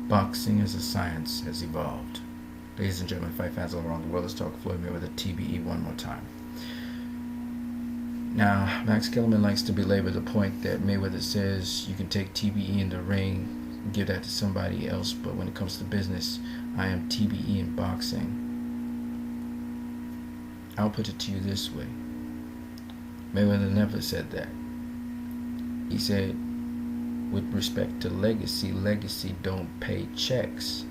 Boxing as a science has evolved. Ladies and gentlemen, fight fans all around the world, let's talk Floyd Mayweather TBE one more time. Now, Max Kellerman likes to belabor the point that Mayweather says you can take TBE in the ring, give that to somebody else, but when it comes to business, I am TBE in boxing. I'll put it to you this way. Mayweather never said that. He said, with respect to legacy don't pay checks.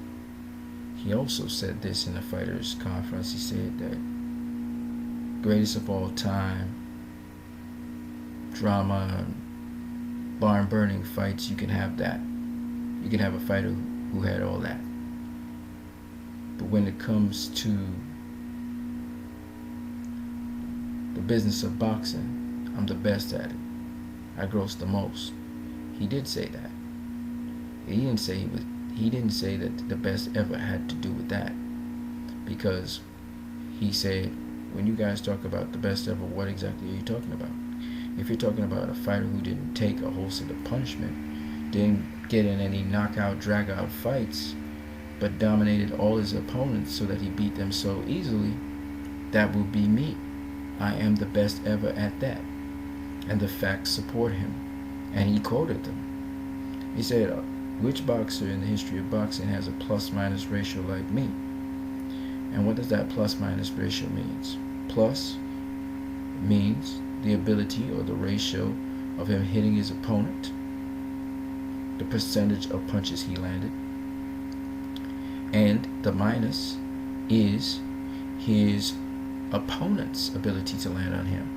He also said this in the fighters conference. He said that greatest of all time, drama, barn burning fights, you can have that. You can have a fighter who had all that. But when it comes to the business of boxing, I'm the best at it. I gross the most. He did say that. He didn't say that the best ever had to do with that, because he said, when you guys talk about the best ever, what exactly are you talking about? If you're talking about a fighter who didn't take a whole set of punishment, didn't get in any knockout, drag-out fights, but dominated all his opponents so that he beat them so easily, that would be me. I am the best ever at that. And the facts support him. And he quoted them. He said, which boxer in the history of boxing has a plus-minus ratio like me? And what does that plus-minus ratio means? Plus means the ability or the ratio of him hitting his opponent, the percentage of punches he landed, and the minus is his opponent's ability to land on him.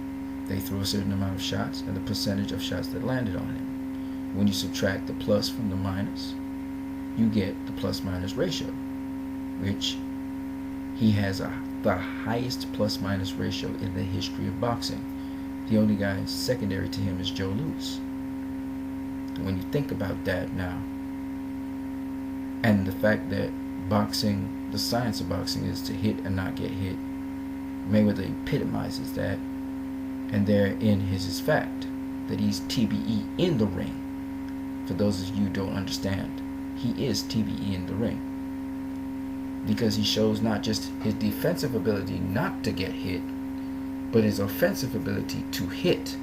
They threw a certain amount of shots and the percentage of shots that landed on him. When you subtract the plus from the minus, you get the plus-minus ratio, which he has the highest plus-minus ratio in the history of boxing. The only guy secondary to him is Joe Louis. When you think about that now, and the fact that boxing, the science of boxing is to hit and not get hit, Mayweather epitomizes that. And therein is his fact that he's TBE in the ring. For those of you who don't understand, he is TBE in the ring, because he shows not just his defensive ability not to get hit, but his offensive ability to hit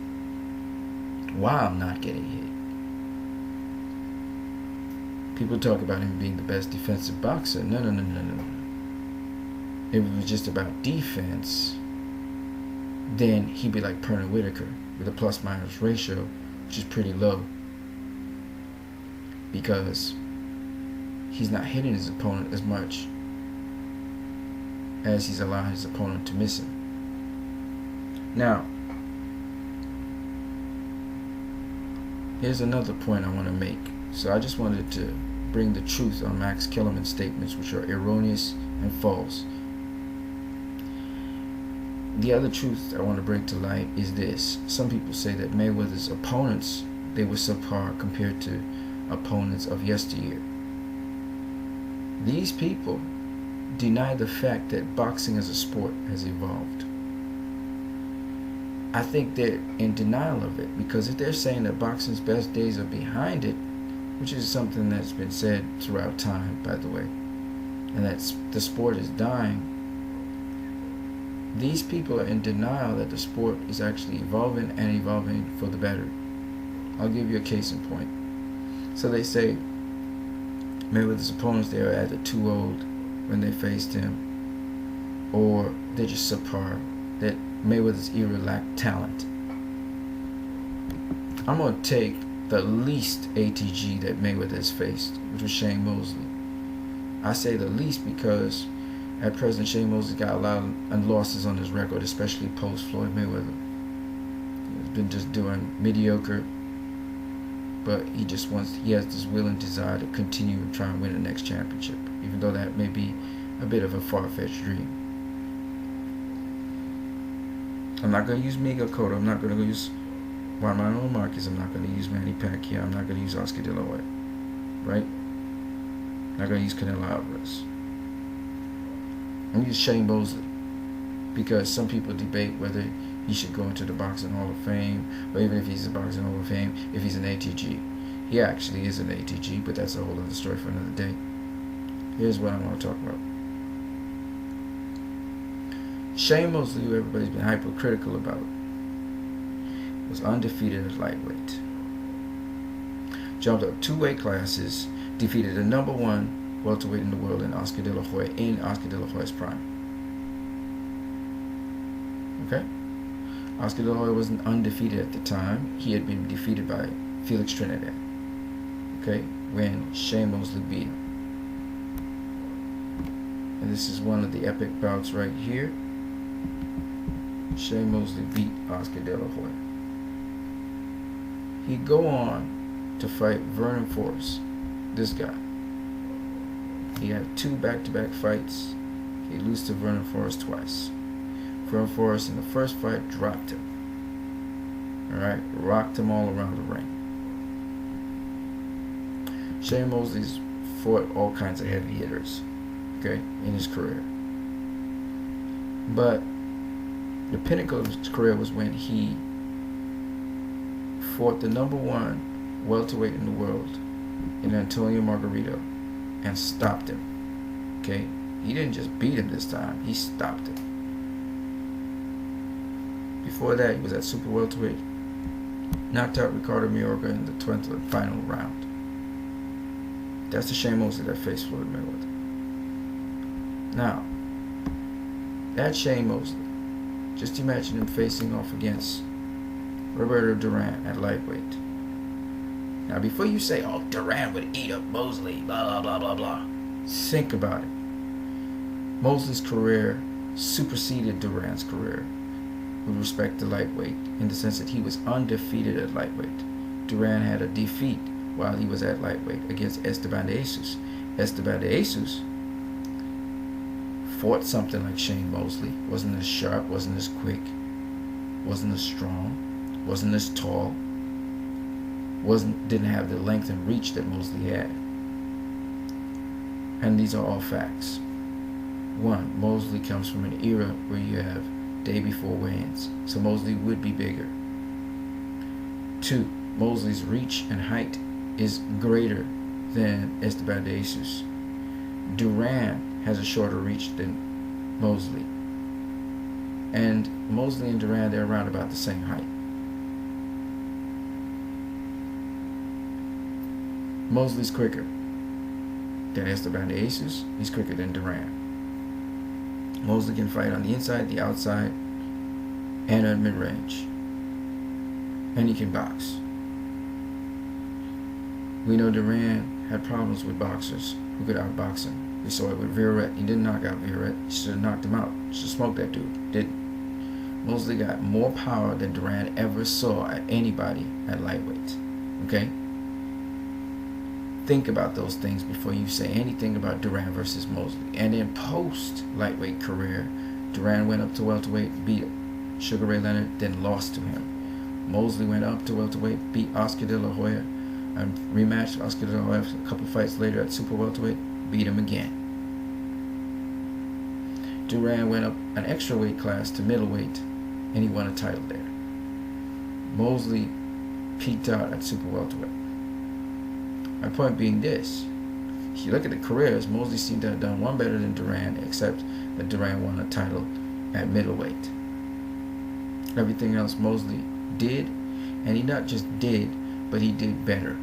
while not getting hit. People talk about him being the best defensive boxer. No. If it was just about defense, then he'd be like Pernell Whitaker with a plus-minus ratio, which is pretty low, because he's not hitting his opponent as much as he's allowing his opponent to miss him. Now, here's another point I want to make. So I just wanted to bring the truth on Max Kellerman's statements, which are erroneous and false. The other truth I want to bring to light is this. Some people say that Mayweather's opponents, they were subpar compared to opponents of yesteryear. These people deny the fact that boxing as a sport has evolved. I think they're in denial of it, because if they're saying that boxing's best days are behind it, which is something that's been said throughout time, by the way, and that the sport is dying, these people are in denial that the sport is actually evolving, and evolving for the better. I'll give you a case in point. So they say Mayweather's opponents, they are either too old when they faced him, or they're just subpar, that Mayweather's era lacked talent. I'm going to take the least ATG that Mayweather has faced, which was Shane Mosley. I say the least because at present Shane Mosley got a lot of losses on his record, especially post Floyd Mayweather. He's been just doing mediocre, but he has this will and desire to continue and try and win the next championship, even though that may be a bit of a far-fetched dream. I'm not going to use Miguel Cotto. I'm not going to use Juan Manuel Marquez. I'm not going to use Manny Pacquiao. I'm not going to use Oscar De La Hoya. Right? I'm not going to use Canelo Alvarez. I'm going to use Shane Mosley, because some people debate whether he should go into the Boxing Hall of Fame, or even if he's a Boxing Hall of Fame, if he's an ATG. He actually is an ATG, but that's a whole other story for another day. Here's what I want to talk about. Shane Mosley, who everybody's been hypercritical about, was undefeated at lightweight. Jumped up 2 weight classes, defeated the number 1 welterweight in the world in Oscar De La Hoya in Oscar De La Hoya's prime. Okay? Oscar De La Hoya wasn't undefeated at the time. He had been defeated by Felix Trinidad. Okay? When Shane Mosley beat him. And this is one of the epic bouts right here. Shane Mosley beat Oscar De La Hoya. He'd go on to fight Vernon Forrest. This guy. He had 2 back-to-back fights. He lost to Vernon Forrest twice. Vernon Forrest in the first fight dropped him. Alright? Rocked him all around the ring. Shane Mosley's fought all kinds of heavy hitters. Okay? In his career. But the pinnacle of his career was when he fought the number 1 welterweight in the world in Antonio Margarito and stopped him. Okay? He didn't just beat him this time. He stopped him. Before that, he was at super welterweight. Knocked out Ricardo Mayorga in the 20th and final round. That's the Shane Mosley that faced Floyd Mayweather. Now, that Shane Mosley, just imagine him facing off against Roberto Duran at lightweight. Now, before you say, oh, Duran would eat up Mosley, blah, blah, blah, blah, blah. Think about it. Mosley's career superseded Duran's career with respect to lightweight in the sense that he was undefeated at lightweight. Duran had a defeat while he was at lightweight against Esteban de Jesus. Esteban de Jesus fought something like Shane Mosley. Wasn't as sharp, wasn't as quick, wasn't as strong, wasn't as tall, didn't have the length and reach that Mosley had. And these are all facts. 1, Mosley comes from an era where you have day before weigh-ins, so Mosley would be bigger. 2, Mosley's reach and height is greater than Esteban de Jesus. Duran has a shorter reach than Mosley. And Mosley and Duran, they're around about the same height. Mosley's quicker than Esteban de Jesus. He's quicker than Duran. Mosley can fight on the inside, the outside, and at mid-range. And he can box. We know Duran had problems with boxers who could outbox him. We saw it with Viorette. He didn't knock out Viorette. He should have knocked him out. Should have smoked that dude. Didn't. Mosley got more power than Duran ever saw at anybody at lightweight. Okay? Think about those things before you say anything about Duran versus Mosley. And in post-lightweight career, Duran went up to welterweight, beat Sugar Ray Leonard, then lost to him. Mosley went up to welterweight, beat Oscar De La Hoya, and rematched Oscar De La Hoya a couple fights later at super welterweight, beat him again. Duran went up an extra weight class to middleweight, and he won a title there. Mosley peaked out at super welterweight. My point being this: if you look at the careers, Mosley seemed to have done one better than Duran, except that Duran won a title at middleweight. Everything else Mosley did, and he not just did, but he did better.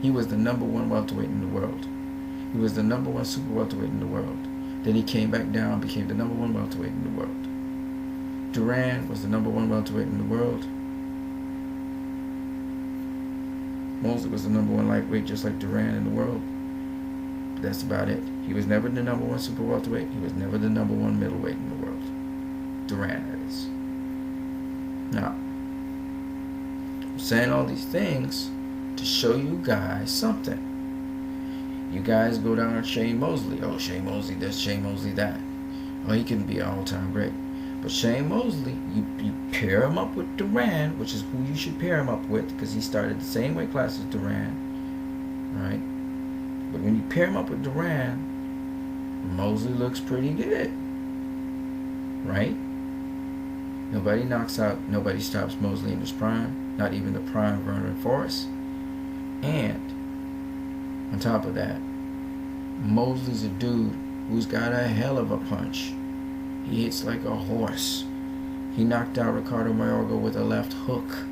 He was the number 1 welterweight in the world. He was the number 1 super welterweight in the world. Then he came back down and became the number 1 welterweight in the world. Duran was the number 1 welterweight in the world. Mosley was the number 1 lightweight just like Duran in the world. But that's about it. He was never the number 1 super welterweight. He was never the number 1 middleweight in the world. Duran, that is. Now, I'm saying all these things to show you guys something. You guys go down on Shane Mosley. Oh, Shane Mosley this, Shane Mosley that. Oh, he can be an all-time great. But Shane Mosley, you pair him up with Duran, which is who you should pair him up with, because he started the same weight class as Duran. Right? But when you pair him up with Duran, Mosley looks pretty good. Right? Nobody knocks out, nobody stops Mosley in his prime. Not even the prime Vernon Forrest. And on top of that, Mosley's a dude who's got a hell of a punch. He hits like a horse. He knocked out Ricardo Mayorga with a left hook.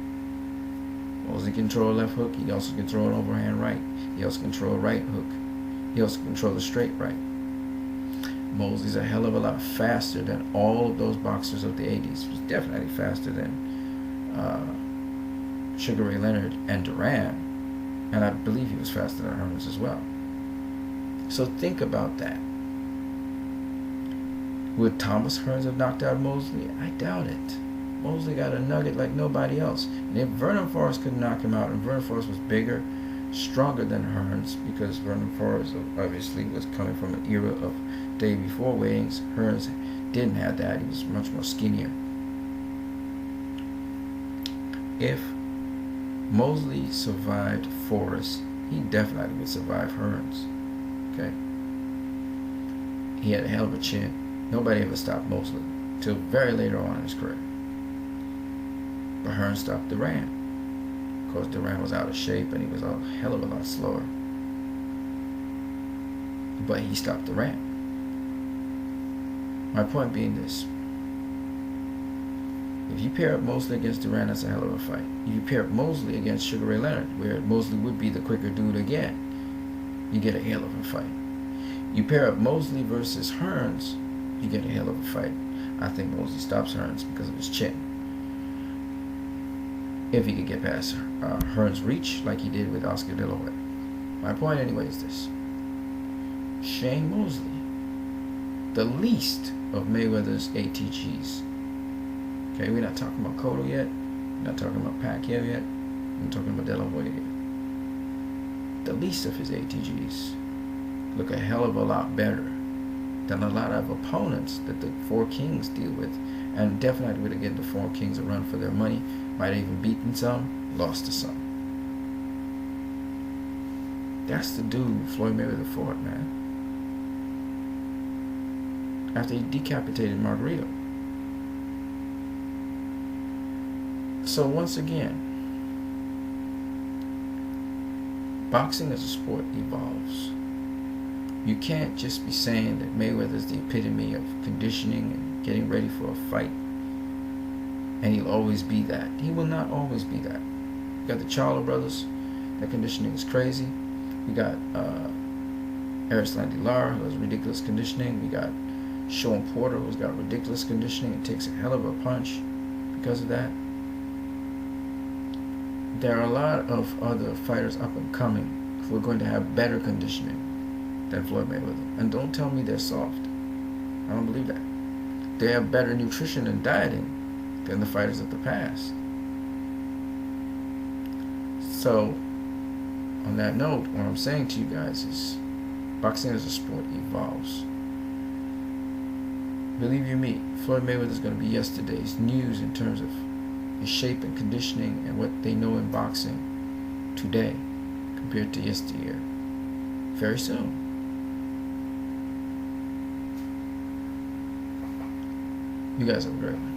Mosley can throw a left hook. He also can throw an overhand right. He also can throw a right hook. He also can throw the straight right. Mosley's a hell of a lot faster than all of those boxers of the 80s. He was definitely faster than Sugar Ray Leonard and Duran. And I believe he was faster than Hearns as well. So think about that. Would Thomas Hearns have knocked out Mosley? I doubt it. Mosley got a nugget like nobody else. And if Vernon Forrest could knock him out, and Vernon Forrest was bigger, stronger than Hearns, because Vernon Forrest obviously was coming from an era of day before weightings. Hearns didn't have that. He was much more skinnier. If Mosley survived Forrest, he definitely would survive Hearns. Okay? He had a hell of a chin. Nobody ever stopped Mosley till very later on in his career. But Hearns stopped Duran. Of course, Duran was out of shape and he was a hell of a lot slower. But he stopped Duran. My point being this. If you pair up Mosley against Duran, that's a hell of a fight. If you pair up Mosley against Sugar Ray Leonard, where Mosley would be the quicker dude again, you get a hell of a fight. You pair up Mosley versus Hearns, you get a hell of a fight. I think Mosley stops Hearns because of his chin. If he could get past Hearns' reach like he did with Oscar De La Hoya. My point anyway is this. Shane Mosley, the least of Mayweather's ATGs. Okay, we're not talking about Cotto yet. We're not talking about Pacquiao yet. We're talking about De La Hoya yet. The least of his ATGs look a hell of a lot better than a lot of opponents that the Four Kings deal with, and definitely would have given the Four Kings a run for their money. Might have even beaten some, lost to some. That's the dude Floyd Mayweather fought, man. After he decapitated Margarito. So once again, boxing as a sport evolves. You can't just be saying that Mayweather's the epitome of conditioning and getting ready for a fight, and he'll always be that. He will not always be that. You got the Charlo brothers, their conditioning is crazy. We got Arislan Lara, who has ridiculous conditioning. We got Sean Porter, who's got ridiculous conditioning and takes a hell of a punch because of that. There are a lot of other fighters up and coming who are going to have better conditioning than Floyd Mayweather. And don't tell me they're soft. I don't believe that. They have better nutrition and dieting than the fighters of the past. So, on that note, what I'm saying to you guys is boxing as a sport evolves. Believe you me, Floyd Mayweather is going to be yesterday's news in terms of his shape and conditioning and what they know in boxing today compared to yesteryear. Very soon. You guys have a great one.